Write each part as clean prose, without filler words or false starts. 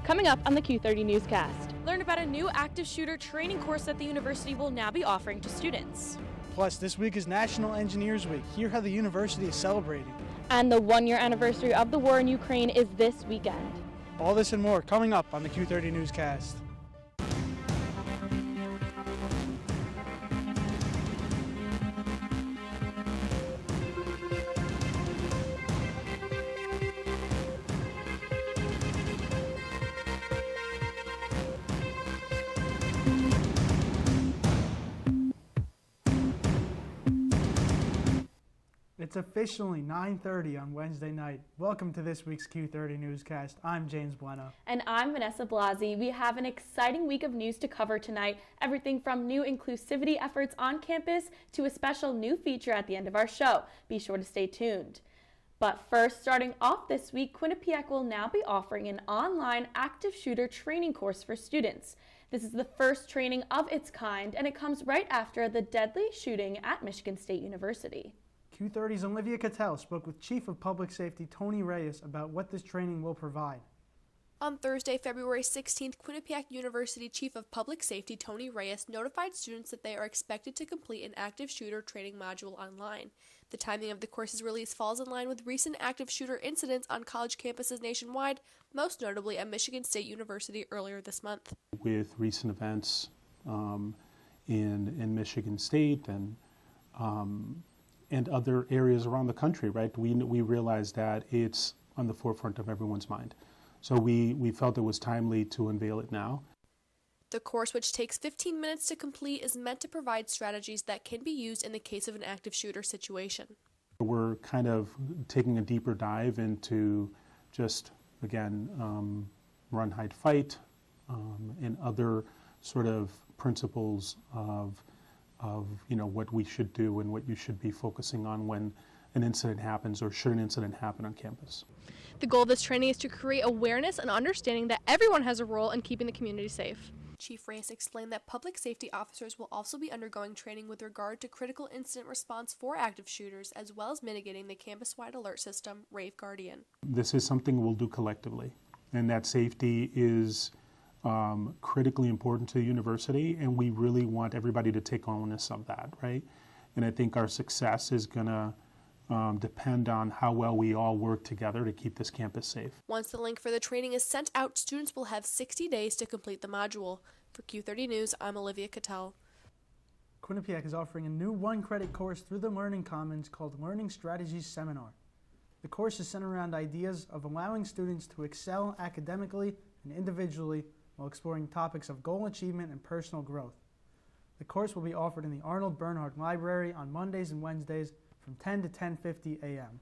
Coming up on the Q30 Newscast. Learn about a new active shooter training course that the university will now be offering to students. Plus, this week is National Engineers Week. Hear how the university is celebrating. And the one-year anniversary of the war in Ukraine is this weekend. All this and more coming up on the Q30 Newscast. It's officially 9:30 on Wednesday night. Welcome to this week's Q30 Newscast. I'm James Bueno. And I'm Vanessa Blasi. We have an exciting week of news to cover tonight. Everything from new inclusivity efforts on campus to a special new feature at the end of our show. Be sure to stay tuned. But first, starting off this week, Quinnipiac will now be offering an online active shooter training course for students. This is the first training of its kind, and it comes right after the deadly shooting at Michigan State University. Q30's Olivia Cattell spoke with Chief of Public Safety Tony Reyes about what this training will provide. On Thursday, February 16th, Quinnipiac University Chief of Public Safety Tony Reyes notified students that they are expected to complete an active shooter training module online. The timing of the course's release falls in line with recent active shooter incidents on college campuses nationwide, most notably at Michigan State University earlier this month. With recent events in Michigan State and other areas around the country, right? We realize that it's on the forefront of everyone's mind. So we felt it was timely to unveil it now. The course, which takes 15 minutes to complete, is meant to provide strategies that can be used in the case of an active shooter situation. We're kind of taking a deeper dive into just, again, run, hide, fight, and other sort of principles of what we should do and what you should be focusing on when an incident happens or should an incident happen on campus. The goal of this training is to create awareness and understanding that everyone has a role in keeping the community safe. Chief Reyes explained that public safety officers will also be undergoing training with regard to critical incident response for active shooters, as well as mitigating the campus-wide alert system, Rave Guardian. This is something we'll do collectively, and that safety is critically important to the university, and we really want everybody to take onus of that, right? And I think our success is going to depend on how well we all work together to keep this campus safe. Once the link for the training is sent out, students will have 60 days to complete the module. For Q30 News, I'm Olivia Cattell. Quinnipiac is offering a new one-credit course through the Learning Commons called Learning Strategies Seminar. The course is centered around ideas of allowing students to excel academically and individually while exploring topics of goal achievement and personal growth. The course will be offered in the Arnold Bernhard Library on Mondays and Wednesdays from 10 to 10:50 a.m.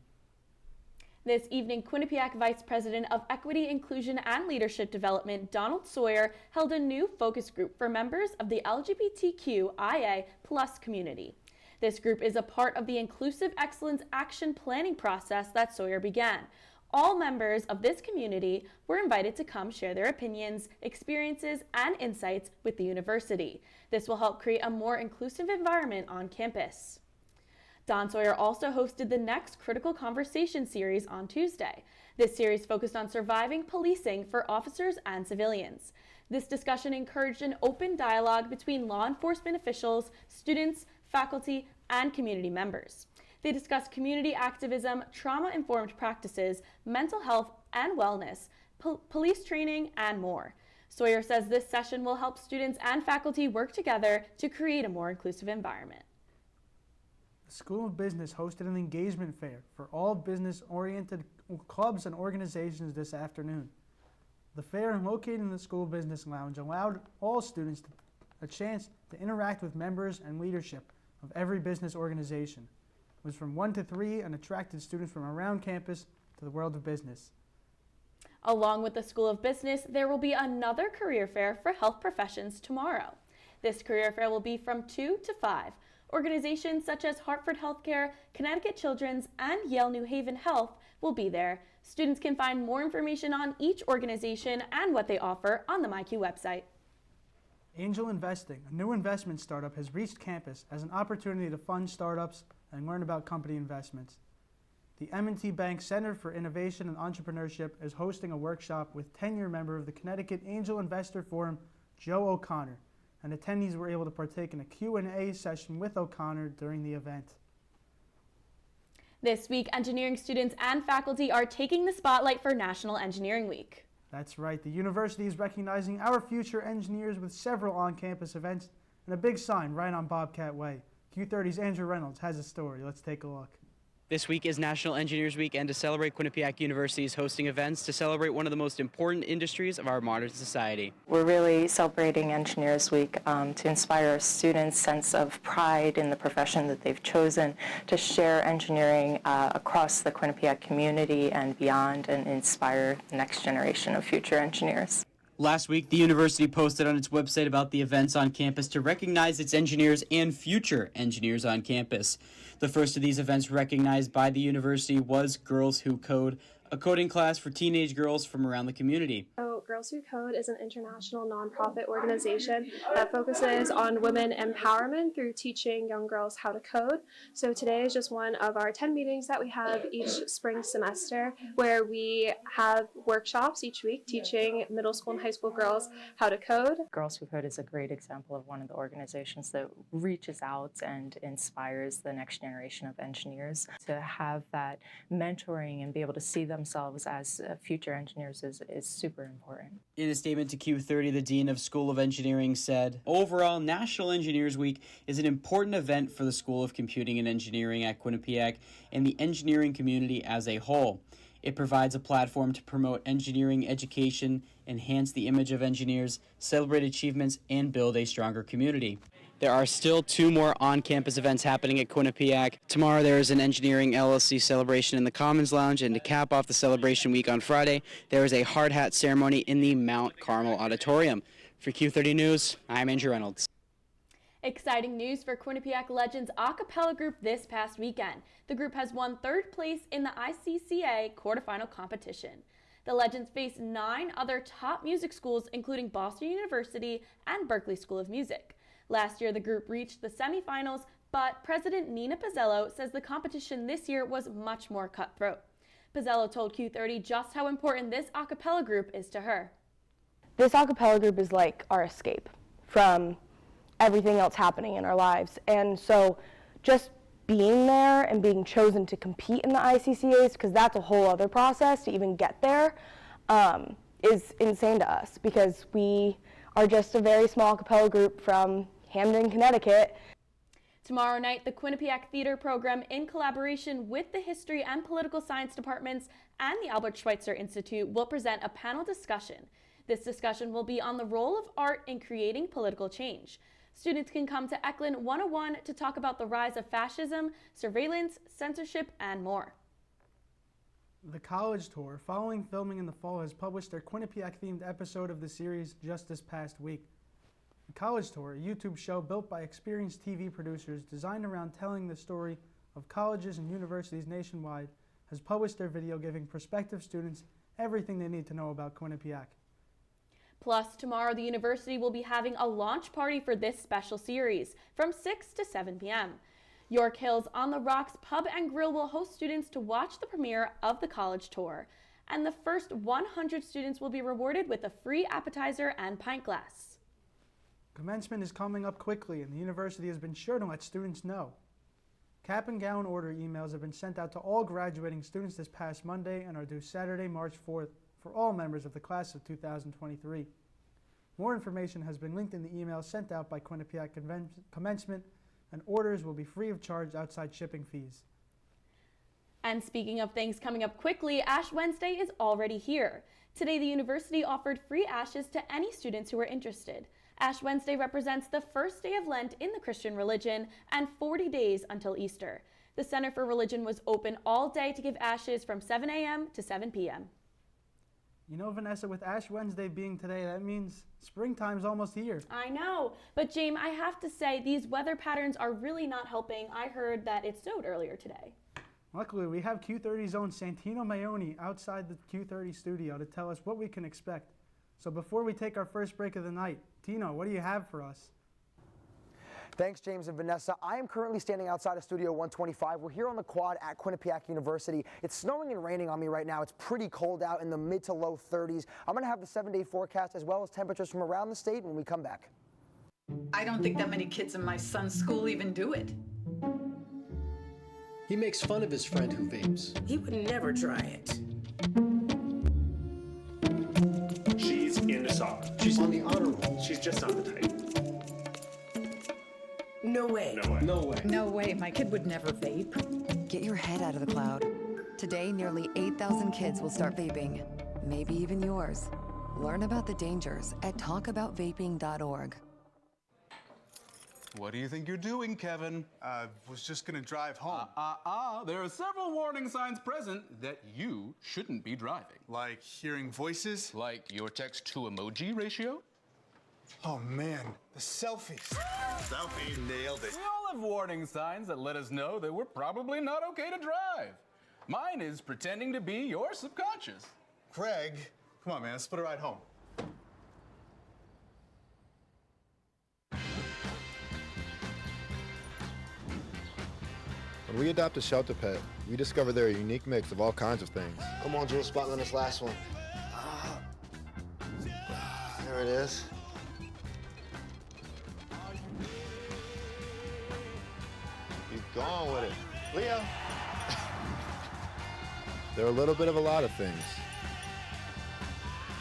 This evening, Quinnipiac Vice President of Equity, Inclusion, and Leadership Development, Donald Sawyer, held a new focus group for members of the LGBTQIA+ community. This group is a part of the Inclusive Excellence Action Planning process that Sawyer began. All members of this community were invited to come share their opinions, experiences, and insights with the university. This will help create a more inclusive environment on campus. Don Sawyer also hosted the next Critical Conversation series on Tuesday. This series focused on surviving policing for officers and civilians. This discussion encouraged an open dialogue between law enforcement officials, students, faculty, and community members. They discussed community activism, trauma-informed practices, mental health and wellness, police training, and more. Sawyer says this session will help students and faculty work together to create a more inclusive environment. The School of Business hosted an engagement fair for all business-oriented clubs and organizations this afternoon. The fair, located in the School Business Lounge, allowed all students a chance to interact with members and leadership of every business organization. It was from 1 to 3 and attracted students from around campus to the world of business. Along with the School of Business, there will be another career fair for health professions tomorrow. This career fair will be from 2 to 5. Organizations such as Hartford Healthcare, Connecticut Children's, and Yale New Haven Health will be there. Students can find more information on each organization and what they offer on the MyQ website. Angel Investing, a new investment startup, has reached campus as an opportunity to fund startups and learn about company investments. The M&T Bank Center for Innovation and Entrepreneurship is hosting a workshop with 10-year member of the Connecticut Angel Investor Forum, Joe O'Connor, and attendees were able to partake in a Q&A session with O'Connor during the event. This week, engineering students and faculty are taking the spotlight for National Engineering Week. That's right, the university is recognizing our future engineers with several on-campus events and a big sign right on Bobcat Way. Q30's Andrew Reynolds has a story. Let's take a look. This week is National Engineers Week, and to celebrate, Quinnipiac University is hosting events to celebrate one of the most important industries of our modern society. We're really celebrating Engineers Week to inspire our students' sense of pride in the profession that they've chosen, to share engineering across the Quinnipiac community and beyond, and inspire the next generation of future engineers. Last week, the university posted on its website about the events on campus to recognize its engineers and future engineers on campus. The first of these events recognized by the university was Girls Who Code, a coding class for teenage girls from around the community. So Girls Who Code is an international nonprofit organization that focuses on women empowerment through teaching young girls how to code. So today is just one of our 10 meetings that we have each spring semester, where we have workshops each week teaching middle school and high school girls how to code. Girls Who Code is a great example of one of the organizations that reaches out and inspires the next generation of engineers. To have that mentoring and be able to see themselves as future engineers is super important. In a statement to Q30, the Dean of School of Engineering said, "Overall, National Engineers Week is an important event for the School of Computing and Engineering at Quinnipiac and the engineering community as a whole. It provides a platform to promote engineering education, enhance the image of engineers, celebrate achievements, and build a stronger community." There are still 2 more on-campus events happening at Quinnipiac. Tomorrow there is an Engineering LLC celebration in the Commons Lounge, and to cap off the celebration week on Friday, there is a hard hat ceremony in the Mount Carmel Auditorium. For Q30 News, I'm Andrew Reynolds. Exciting news for Quinnipiac Legends a cappella group this past weekend. The group has won 3rd place in the ICCA quarterfinal competition. The Legends face 9 other top music schools, including Boston University and Berklee School of Music. Last year, the group reached the semifinals, but President Nina Pizzello says the competition this year was much more cutthroat. Pizzello told Q30 just how important this a cappella group is to her. This a cappella group is like our escape from everything else happening in our lives. And so just being there and being chosen to compete in the ICCAs, because that's a whole other process to even get there, is insane to us, because we are just a very small a cappella group from Hamden, Connecticut. Tomorrow night, the Quinnipiac Theater Program, in collaboration with the History and Political Science Departments and the Albert Schweitzer Institute, will present a panel discussion. This discussion will be on the role of art in creating political change. Students can come to Eklund 101 to talk about the rise of fascism, surveillance, censorship, and more. The College Tour, following filming in the fall, has published their Quinnipiac-themed episode of the series just this past week. The College Tour, a YouTube show built by experienced TV producers designed around telling the story of colleges and universities nationwide, has published their video giving prospective students everything they need to know about Quinnipiac. Plus, tomorrow the university will be having a launch party for this special series from 6 to 7 p.m. York Hills On the Rocks Pub and Grill will host students to watch the premiere of the College Tour. And the first 100 students will be rewarded with a free appetizer and pint glass. Commencement is coming up quickly, and the university has been sure to let students know. Cap and gown order emails have been sent out to all graduating students this past Monday and are due Saturday, March 4th for all members of the class of 2023. More information has been linked in the email sent out by Quinnipiac Commencement, and orders will be free of charge outside shipping fees. And speaking of things coming up quickly, Ash Wednesday is already here. Today, the university offered free ashes to any students who were interested. Ash Wednesday represents the first day of Lent in the Christian religion and 40 days until Easter. The Center for Religion was open all day to give ashes from 7 a.m. to 7 p.m. You know, Vanessa, with Ash Wednesday being today, that means springtime's almost here. I know, but James, I have to say, these weather patterns are really not helping. I heard that it snowed earlier today. Luckily, we have Q30's own Santino Maioni outside the Q30 studio to tell us what we can expect. So before we take our first break of the night, Tino, what do you have for us? Thanks, James and Vanessa. I am currently standing outside of Studio 125. We're here on the quad at Quinnipiac University. It's snowing and raining on me right now. It's pretty cold out in the mid to low 30s. I'm going to have the 7-day forecast as well as temperatures from around the state when we come back. I don't think that many kids in my son's school even do it. He makes fun of his friend who vapes. He would never try it. She's into soccer. She's on the honor roll. She's just not the type. No way. No way. No way. No way, my kid would never vape. Get your head out of the cloud. Today, nearly 8,000 kids will start vaping. Maybe even yours. Learn about the dangers at talkaboutvaping.org. What do you think you're doing, Kevin? Was just gonna drive home. There are several warning signs present that you shouldn't be driving. Like hearing voices? Like your text-to-emoji ratio? Oh man, the selfies. Selfie, nailed it. We all have warning signs that let us know that we're probably not okay to drive. Mine is pretending to be your subconscious. Craig, come on man, let's split a ride home. When we adopt a shelter pet, we discover they're a unique mix of all kinds of things. Come on, Drew, spotlight on this last one. There it is. Keep going with it. Leo. They're a little bit of a lot of things,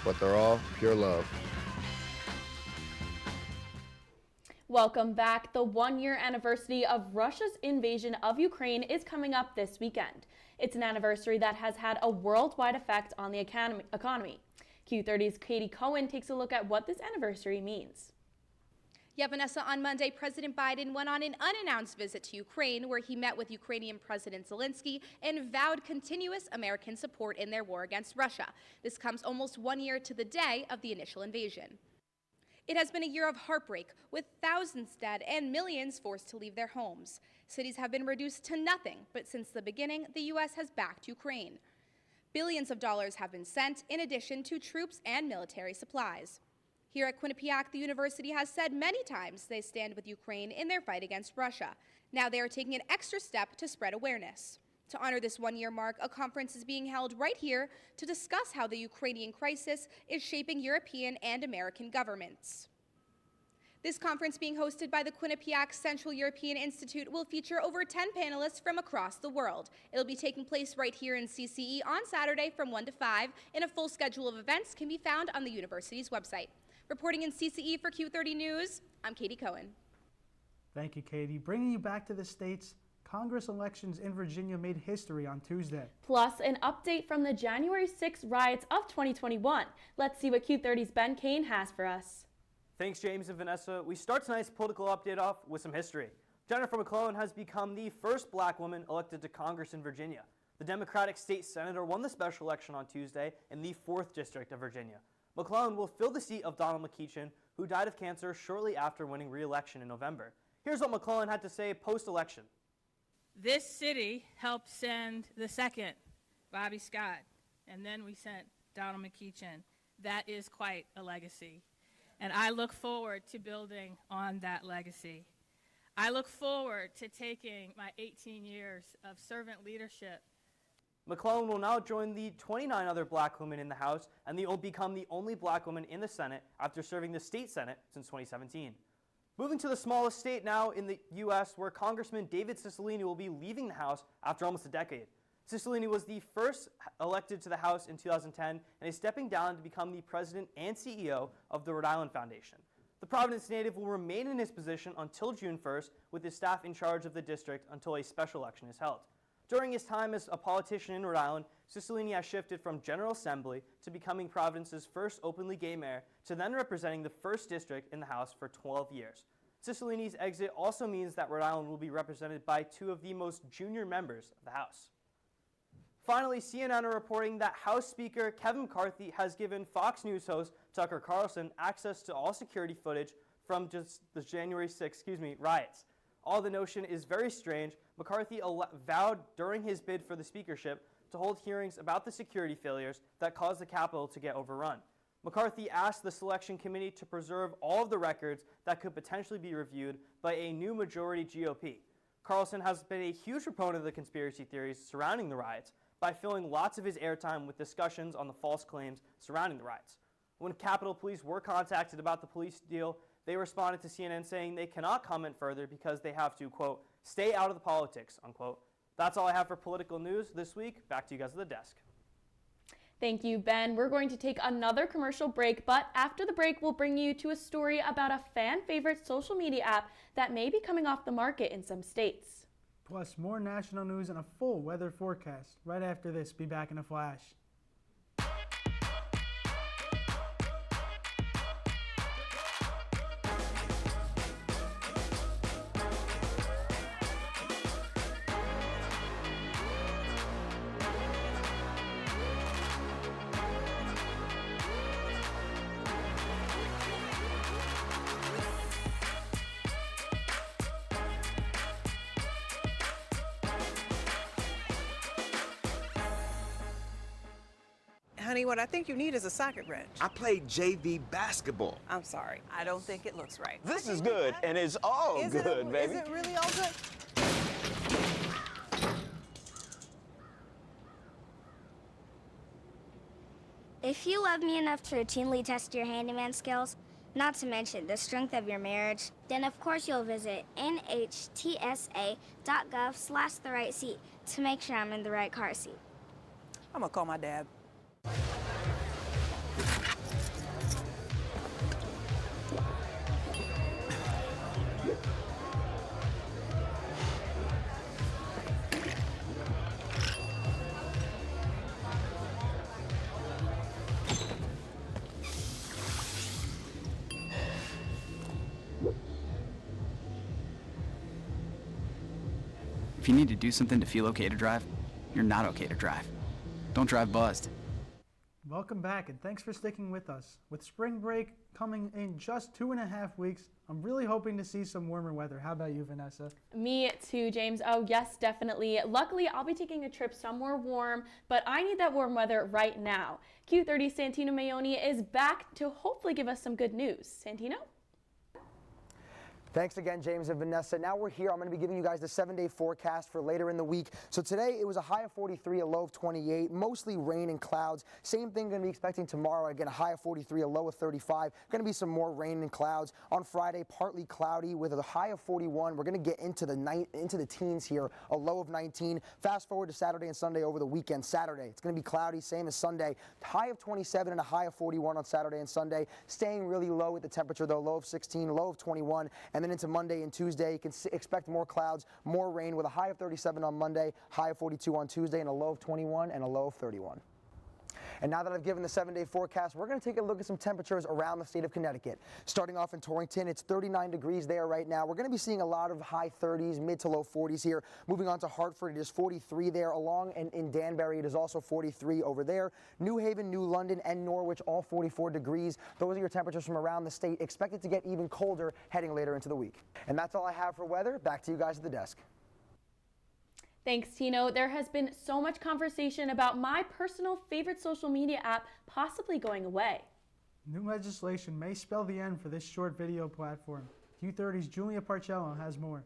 but they're all pure love. Welcome back. The one-year anniversary of Russia's invasion of Ukraine is coming up this weekend. It's an anniversary that has had a worldwide effect on the economy. Q30's Katie Cohen takes a look at what this anniversary means. Yeah, Vanessa, on Monday, President Biden went on an unannounced visit to Ukraine, where he met with Ukrainian President Zelensky and vowed continuous American support in their war against Russia. This comes almost 1 year to the day of the initial invasion. It has been a year of heartbreak, with thousands dead and millions forced to leave their homes. Cities have been reduced to nothing, but since the beginning, the U.S. has backed Ukraine. Billions of dollars have been sent, in addition to troops and military supplies. Here at Quinnipiac, the university has said many times they stand with Ukraine in their fight against Russia. Now they are taking an extra step to spread awareness. To honor this one-year mark, a conference is being held right here to discuss how the Ukrainian crisis is shaping European and American governments. This conference, being hosted by the Quinnipiac Central European Institute, will feature over 10 panelists from across the world. It'll be taking place right here in CCE on Saturday from 1 to 5, and a full schedule of events can be found on the university's website. Reporting in CCE for Q30 News, I'm Katie Cohen. Thank you, Katie. Bringing you back to the States, Congress elections in Virginia made history on Tuesday. Plus, an update from the January 6th riots of 2021. Let's see what Q30's Ben Kane has for us. Thanks, James and Vanessa. We start tonight's political update off with some history. Jennifer McClellan has become the first black woman elected to Congress in Virginia. The Democratic state senator won the special election on Tuesday in the 4th District of Virginia. McClellan will fill the seat of Donald McEachin, who died of cancer shortly after winning re-election in November. Here's what McClellan had to say post-election. This city helped send the second, Bobby Scott, and then we sent Donald McEachin. That is quite a legacy, and I look forward to building on that legacy. I look forward to taking my 18 years of servant leadership. McClellan will now join the 29 other black women in the House, and they will become the only black woman in the Senate after serving the state Senate since 2017. Moving to the smallest state now in the U.S., where Congressman David Cicilline will be leaving the House after almost a decade. Cicilline was the first elected to the House in 2010 and is stepping down to become the president and CEO of the Rhode Island Foundation. The Providence native will remain in his position until June 1st, with his staff in charge of the district until a special election is held. During his time as a politician in Rhode Island, Cicilline has shifted from General Assembly to becoming Providence's first openly gay mayor, to then representing the 1st District in the House for 12 years. Cicilline's exit also means that Rhode Island will be represented by 2 of the most junior members of the House. Finally, CNN are reporting that House Speaker Kevin McCarthy has given Fox News host Tucker Carlson access to all security footage from just the January 6th, riots. All the notion is very strange. McCarthy vowed during his bid for the speakership to hold hearings about the security failures that caused the Capitol to get overrun. McCarthy asked the selection committee to preserve all of the records that could potentially be reviewed by a new majority GOP. Carlson has been a huge proponent of the conspiracy theories surrounding the riots by filling lots of his airtime with discussions on the false claims surrounding the riots. When Capitol Police were contacted about the police deal, they responded to CNN saying they cannot comment further because they have to, quote, stay out of the politics, unquote. That's all I have for political news this week. Back to you guys at the desk. Thank you, Ben. We're going to take another commercial break, but after the break, we'll bring you to a story about a fan favorite social media app that may be coming off the market in some states. Plus, more national news and a full weather forecast. Right after this, be back in a flash. Honey, what I think you need is a socket wrench. I played JV basketball. I'm sorry. I don't think it looks right. This is good, and it's all good, baby. Is it really all good? If you love me enough to routinely test your handyman skills, not to mention the strength of your marriage, then of course you'll visit nhtsa.gov/therightseat to make sure I'm in the right car seat. I'm gonna call my dad. If you need to do something to feel okay to drive, you're not okay to drive. Don't drive buzzed. Welcome back, and thanks for sticking with us. With spring break coming in just 2.5 weeks, I'm really hoping to see some warmer weather. How about you, Vanessa? Me too, James. Oh, yes, definitely. Luckily, I'll be taking a trip somewhere warm, but I need that warm weather right now. Q30 Santino Mayoni is back to hopefully give us some good news. Santino? Thanks again, James and Vanessa. Now we're here. I'm going to be giving you guys the 7-day forecast for later in the week. So today it was a high of 43, a low of 28, mostly rain and clouds. Same thing going to be expecting tomorrow. Again, a high of 43, a low of 35. Going to be some more rain and clouds. On Friday, partly cloudy with a high of 41. We're going to get into the teens here, a low of 19. Fast forward to Saturday and Sunday over the weekend. Saturday, it's going to be cloudy, same as Sunday. High of 27 and a high of 41 on Saturday and Sunday. Staying really low with the temperature, though, low of 16, low of 21. And then into Monday and Tuesday, you can expect more clouds, more rain with a high of 37 on Monday, high of 42 on Tuesday, and a low of 21 and a low of 31. And now that I've given the 7-day forecast, we're going to take a look at some temperatures around the state of Connecticut. Starting off in Torrington, it's 39 degrees there right now. We're going to be seeing a lot of high 30s, mid to low 40s here. Moving on to Hartford, it is 43 there. Along and in Danbury, it is also 43 over there. New Haven, New London, and Norwich, all 44 degrees. Those are your temperatures from around the state. Expected to get even colder heading later into the week. And that's all I have for weather. Back to you guys at the desk. Thanks, Tino. There has been so much conversation about my personal favorite social media app possibly going away. New legislation may spell the end for this short video platform. Q30's Julia Parcello has more.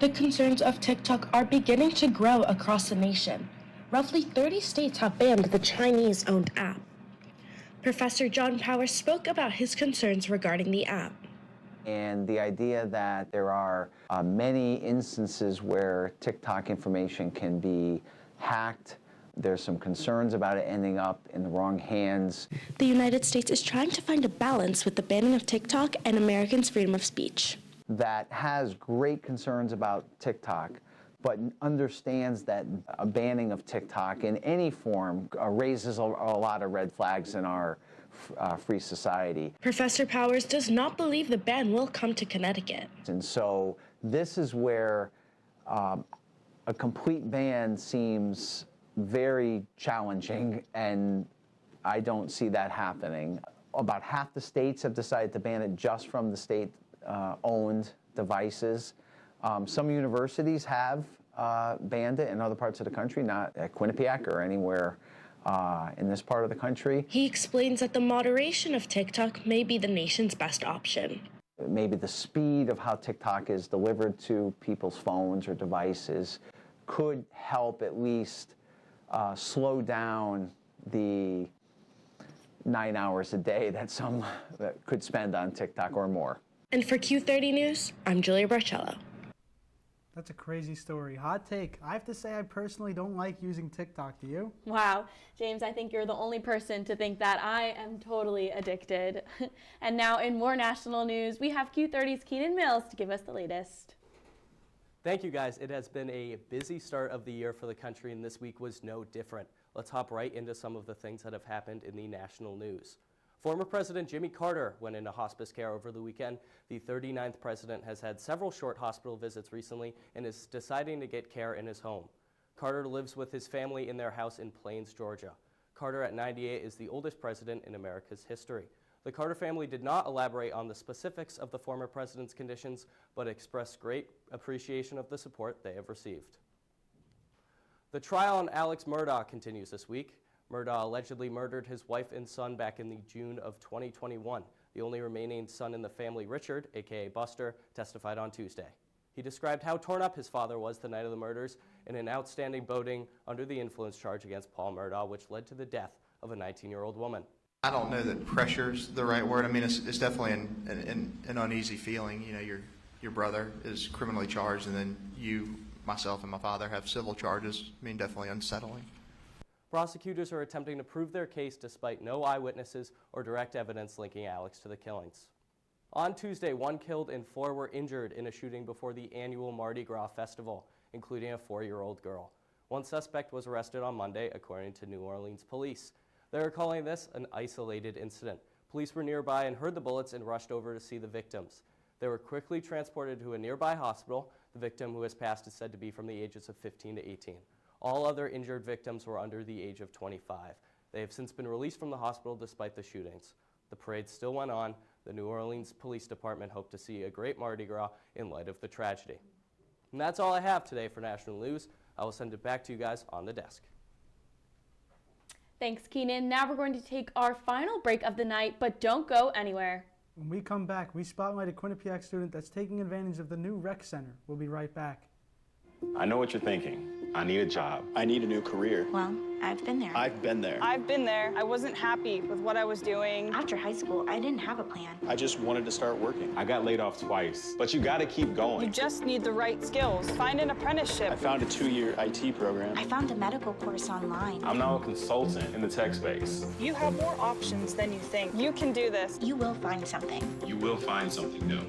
The concerns of TikTok are beginning to grow across the nation. Roughly 30 states have banned the Chinese-owned app. Professor John Powers spoke about his concerns regarding the app. And the idea that there are many instances where TikTok information can be hacked. There's some concerns about it ending up in the wrong hands. The United States is trying to find a balance with the banning of TikTok and Americans' freedom of speech. That has great concerns about TikTok, but understands that a banning of TikTok in any form raises a lot of red flags in our free society. Professor Powers does not believe the ban will come to Connecticut. And so this is where a complete ban seems very challenging, and I don't see that happening. About half the states have decided to ban it just from the state-owned devices. Some universities have banned it in other parts of the country, not at Quinnipiac or anywhere in this part of the country. He explains that the moderation of TikTok may be the nation's best option. Maybe the speed of how TikTok is delivered to people's phones or devices could help at least slow down the 9 hours a day that some could spend on TikTok or more. And for Q30 News, I'm Julia Barcello. That's a crazy story. Hot take. I have to say I personally don't like using TikTok. Do you? Wow. James, I think you're the only person to think that. I am totally addicted. And now in more national news, we have Q30's Keenan Mills to give us the latest. Thank you, guys. It has been a busy start of the year for the country, and this week was no different. Let's hop right into some of the things that have happened in the national news. Former President Jimmy Carter went into hospice care over the weekend. The 39th president has had several short hospital visits recently and is deciding to get care in his home. Carter lives with his family in their house in Plains, Georgia. Carter, at 98, is the oldest president in America's history. The Carter family did not elaborate on the specifics of the former president's conditions, but expressed great appreciation of the support they have received. The trial on Alex Murdaugh continues this week. Murdaugh allegedly murdered his wife and son back in the June of 2021. The only remaining son in the family, Richard, aka Buster, testified on Tuesday. He described how torn up his father was the night of the murders in an outstanding boating under the influence charge against Paul Murdaugh, which led to the death of a 19-year-old woman. I don't know that pressure's the right word. I mean, it's definitely an uneasy feeling. You know, your brother is criminally charged, and then you, myself, and my father have civil charges. I mean, definitely unsettling. Prosecutors are attempting to prove their case despite no eyewitnesses or direct evidence linking Alex to the killings. On Tuesday, 1 killed and 4 were injured in a shooting before the annual Mardi Gras festival, including a 4-year-old girl. 1 suspect was arrested on Monday, according to New Orleans police. They are calling this an isolated incident. Police were nearby and heard the bullets and rushed over to see the victims. They were quickly transported to a nearby hospital. The victim, who has passed, is said to be from the ages of 15 to 18. All other injured victims were under the age of 25. They have since been released from the hospital despite the shootings. The parade still went on. The New Orleans Police Department hoped to see a great Mardi Gras in light of the tragedy. And that's all I have today for National News. I will send it back to you guys on the desk. Thanks, Keenan. Now we're going to take our final break of the night, but don't go anywhere. When we come back, we spotlight a Quinnipiac student that's taking advantage of the new rec center. We'll be right back. I know what you're thinking. I need a job. I need a new career. Well, I've been there. I've been there. I've been there. I wasn't happy with what I was doing. After high school, I didn't have a plan. I just wanted to start working. I got laid off twice, but you gotta keep going. You just need the right skills. Find an apprenticeship. I found a 2-year IT program. I found a medical course online. I'm now a consultant in the tech space. You have more options than you think. You can do this. You will find something. You will find something new.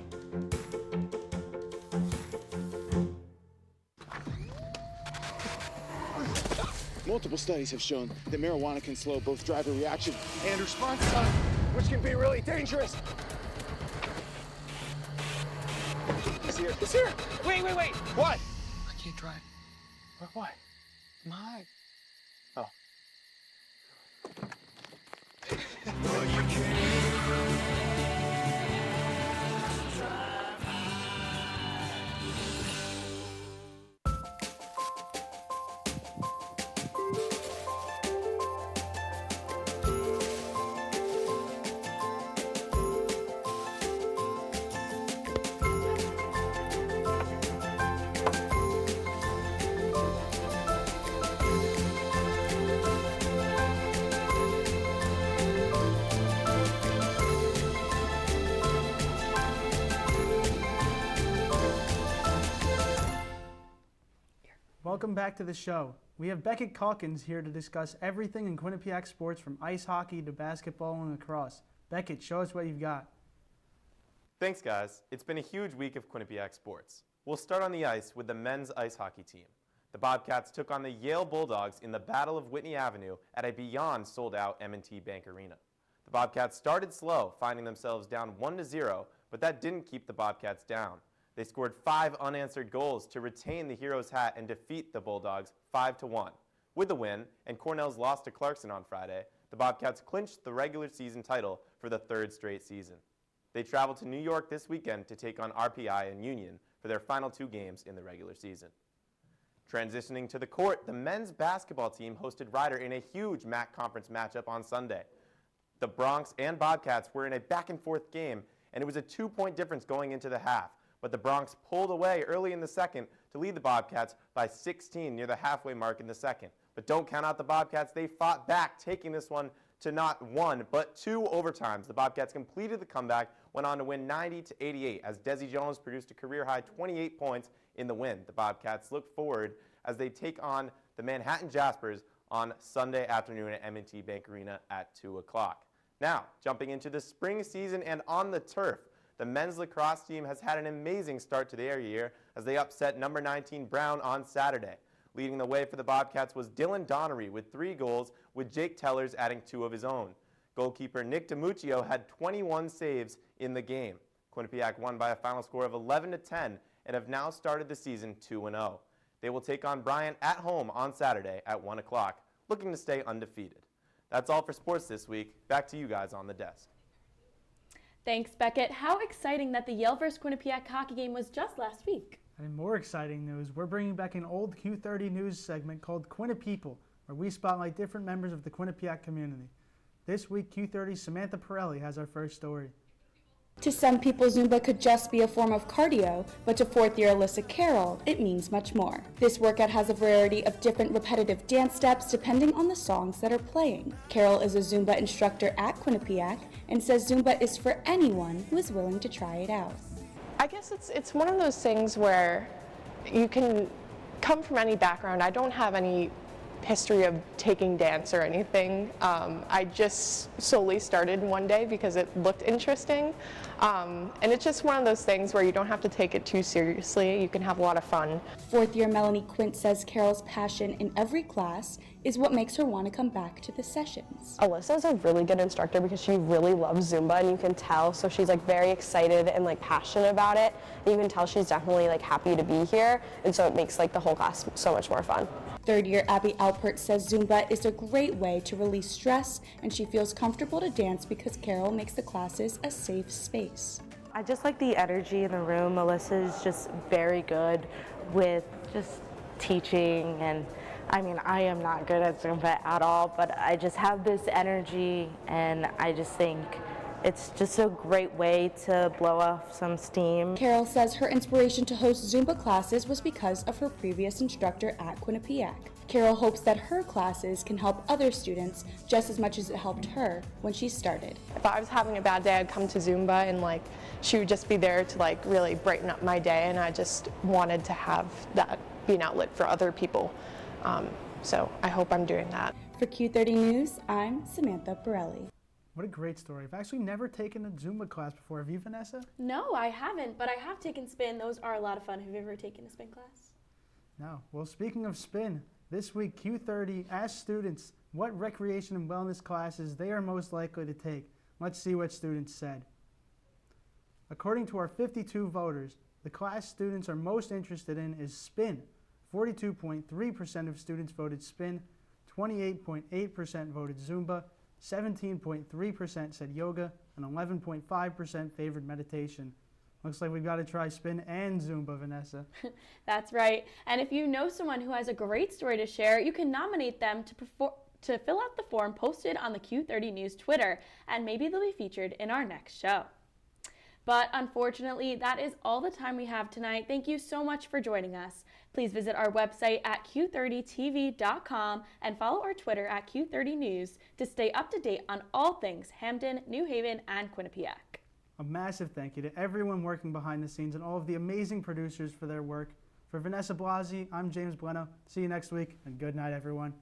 Multiple studies have shown that marijuana can slow both driver reaction and response time, which can be really dangerous. It's here. It's here. Wait. What? I can't drive. Why? My. Oh. Welcome back to the show. We have Beckett Calkins here to discuss everything in Quinnipiac sports from ice hockey to basketball and lacrosse. Beckett, show us what you've got. Thanks, guys. It's been a huge week of Quinnipiac sports. We'll start on the ice with the men's ice hockey team. The Bobcats took on the Yale Bulldogs in the Battle of Whitney Avenue at a beyond sold-out M&T Bank Arena. The Bobcats started slow, finding themselves down 1-0, but that didn't keep the Bobcats down. They scored 5 unanswered goals to retain the Heroes' hat and defeat the Bulldogs 5-1. With the win, and Cornell's loss to Clarkson on Friday, the Bobcats clinched the regular season title for the 3rd straight season. They travel to New York this weekend to take on RPI and Union for their final 2 games in the regular season. Transitioning to the court, the men's basketball team hosted Ryder in a huge MAC conference matchup on Sunday. The Bronx and Bobcats were in a back-and-forth game, and it was a 2-point difference going into the half. But the Bronx pulled away early in the second to lead the Bobcats by 16 near the halfway mark in the second. But don't count out the Bobcats. They fought back, taking this one to not one, but 2 overtimes. The Bobcats completed the comeback, went on to win 90-88 as Desi Jones produced a career-high 28 points in the win. The Bobcats look forward as they take on the Manhattan Jaspers on Sunday afternoon at M&T Bank Arena at 2 o'clock. Now, jumping into the spring season and on the turf, the men's lacrosse team has had an amazing start to their year as they upset number 19 Brown on Saturday. Leading the way for the Bobcats was Dylan Donnery with 3 goals, with Jake Tellers adding 2 of his own. Goalkeeper Nick DiMuccio had 21 saves in the game. Quinnipiac won by a final score of 11-10 and have now started the season 2-0. They will take on Bryant at home on Saturday at 1 o'clock, looking to stay undefeated. That's all for sports this week. Back to you guys on the desk. Thanks, Beckett. How exciting that the Yale vs. Quinnipiac hockey game was just last week. And in more exciting news, we're bringing back an old Q30 news segment called Quinnipeople, where we spotlight different members of the Quinnipiac community. This week, Q30's Samantha Pirelli has our first story. To some people, Zumba could just be a form of cardio, but to fourth-year Alyssa Carroll, it means much more. This workout has a variety of different repetitive dance steps depending on the songs that are playing. Carroll is a Zumba instructor at Quinnipiac and says Zumba is for anyone who is willing to try it out. I guess it's one of those things where you can come from any background. I don't have any history of taking dance or anything. I just solely started one day because it looked interesting. And it's just one of those things where you don't have to take it too seriously. You can have a lot of fun. Fourth-year Melanie Quint says Carol's passion in every class is what makes her want to come back to the sessions. Alyssa's a really good instructor because she really loves Zumba, and you can tell. So she's like very excited and like passionate about it. And you can tell she's definitely like happy to be here, and so it makes like the whole class so much more fun. Third-year Abby Alpert says Zumba is a great way to release stress, and she feels comfortable to dance because Carol makes the classes a safe space. I just like the energy in the room. Alyssa's just very good with just teaching, and I mean, I am not good at Zumba at all, but I just have this energy, and I just think it's just a great way to blow off some steam. Carol says her inspiration to host Zumba classes was because of her previous instructor at Quinnipiac. Carol hopes that her classes can help other students just as much as it helped her when she started. If I was having a bad day, I'd come to Zumba, and like she would just be there to like really brighten up my day, and I just wanted to have that be an outlet for other people. So I hope I'm doing that. For Q30 News, I'm Samantha Pirelli. What a great story. I've actually never taken a Zumba class before. Have you, Vanessa? No, I haven't, but I have taken spin. Those are a lot of fun. Have you ever taken a spin class? No. Well, speaking of spin, this week Q30 asked students what recreation and wellness classes they are most likely to take. Let's see what students said. According to our 52 voters, the class students are most interested in is spin. 42.3% of students voted spin, 28.8% voted Zumba, 17.3% said yoga, and 11.5% favored meditation. Looks like we've got to try spin and Zumba, Vanessa. That's right. And if you know someone who has a great story to share, you can nominate them to fill out the form posted on the Q30 News Twitter, and maybe they'll be featured in our next show. But unfortunately, that is all the time we have tonight. Thank you so much for joining us. Please visit our website at q30tv.com and follow our Twitter at Q30News to stay up to date on all things Hamden, New Haven, and Quinnipiac. A massive thank you to everyone working behind the scenes and all of the amazing producers for their work. For Vanessa Blasi, I'm James Bueno. See you next week, and good night, everyone.